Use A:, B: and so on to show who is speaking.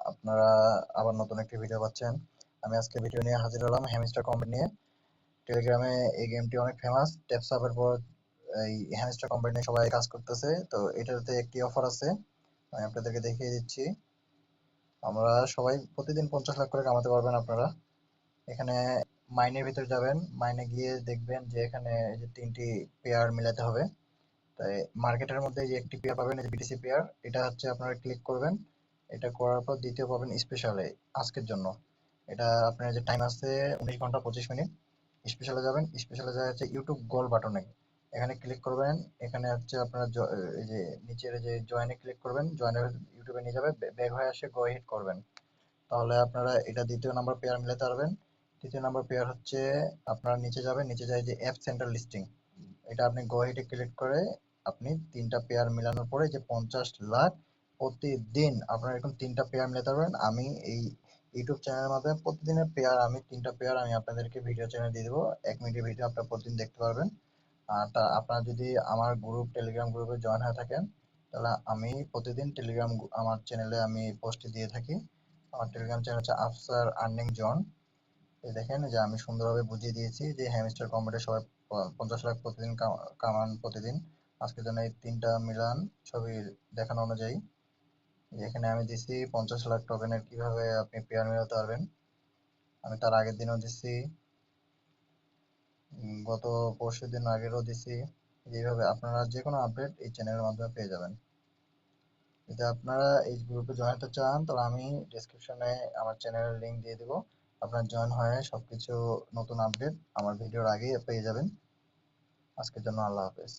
A: আপনারা আবার নতুন একটি ভিডিও পাচ্ছেন। আমি আজকে ভিডিও নিয়ে হাজির হলাম হ্যামস্টার কম্বাইন নিয়ে। টেলিগ্রামে এই গেমটি অনেক ফেমাস। ট্যাপসাপের পর এই হ্যামস্টার কম্বাইন নিয়ে সবাই কাজ করতেছে। তো এটাতে একটি অফার আছে, আমি আপনাদেরকে দেখিয়ে দিচ্ছি। আমরা সবাই প্রতিদিন 50 লাখ করে কামাতে পারবেন আপনারা। এখানে মাইনের ভিতরে যাবেন, মাইনে গিয়ে দেখবেন যে এখানে এই যে 3টি পেয়ার মিলাতে হবে। তাই মার্কেটের মধ্যে যে একটি পেয়ার পাবেন, এই যে বিটিসি পেয়ার, এটা হচ্ছে আপনারা ক্লিক করবেন। এটা করার পর দ্বিতীয় পাবেন স্পেশালে আজকের জন্য। এটা আপনার যে টাইম আছে 19 ঘন্টা 25 মিনিট। স্পেশালে যাবেন, স্পেশালে যায় হচ্ছে ইউটিউব গোল বাটনে, এখানে ক্লিক করবেন। এখানে হচ্ছে আপনারা এই যে নিচের যে জয়েনে ক্লিক করবেন, জয়েনের ইউটিউবে নিয়ে যাবে, ব্যাক হয়ে আসে গো হিট করবেন। তাহলে আপনারা এটা দ্বিতীয় নাম্বার পেয়ার মিলাতে পারবেন। তৃতীয় নাম্বার পেয়ার হচ্ছে আপনারা নিচে যাবেন, নিচে যায় যে অ্যাপ সেন্টার লিস্টিং, এটা আপনি গো হিটে ক্লিক করে আপনি 3টা পেয়ার মিলানোর পরে যে 50 লাখ প্রতিদিন আপনারা এরকম 3টা পেয়ার মিলাতে পারবেন। আমি এই ইউটিউব চ্যানেলের মাধ্যমে প্রতিদিনের পেয়ার, আমি 3টা পেয়ার আমি আপনাদেরকে ভিডিও চ্যানেলে দিয়ে দেবো। 1 মিনিটের ভিডিও আপনারা প্রতিদিন দেখতে পারবেন। আর আপনারা যদি আমার টেলিগ্রাম গ্রুপে জয়েন হয়ে থাকেন, তাহলে আমি প্রতিদিন টেলিগ্রাম আমার চ্যানেলে আমি পোস্ট দিয়ে থাকি। আমার টেলিগ্রাম চ্যানেল হচ্ছে আফসার আর্নিং জন। এই দেখেন যে আমি সুন্দরভাবে বুঝিয়ে দিয়েছি যে হ্যামস্টার কম্বাইনে সবাই 50 লাখ প্রতিদিন কামান প্রতিদিন। আজকের জন্য এই 3টা মিলান ছবি দেখানো অনুযায়ী এখানে আমি দিছি 50 লাখ টোকেনের কিভাবে আপনি পেয়ার মেলাতে পারবেন। আমি তার আগের দিনও দিছি, গত পরশু দিন আগেরও দিছি। এইভাবে আপনারা যে কোনো আপডেট এই চ্যানেলের মাধ্যমে পেয়ে যাবেন। যদি আপনারা এই গ্রুপে জয়েন হতে চান, তাহলে আমি ডেসক্রিপশনে আমার চ্যানেলের লিংক দিয়ে দিব। আপনারা জয়েন হয়ে সবকিছু নতুন আপডেট আমার ভিডিওর আগেই পেয়ে যাবেন। আজকের জন্য আল্লাহ হাফেজ।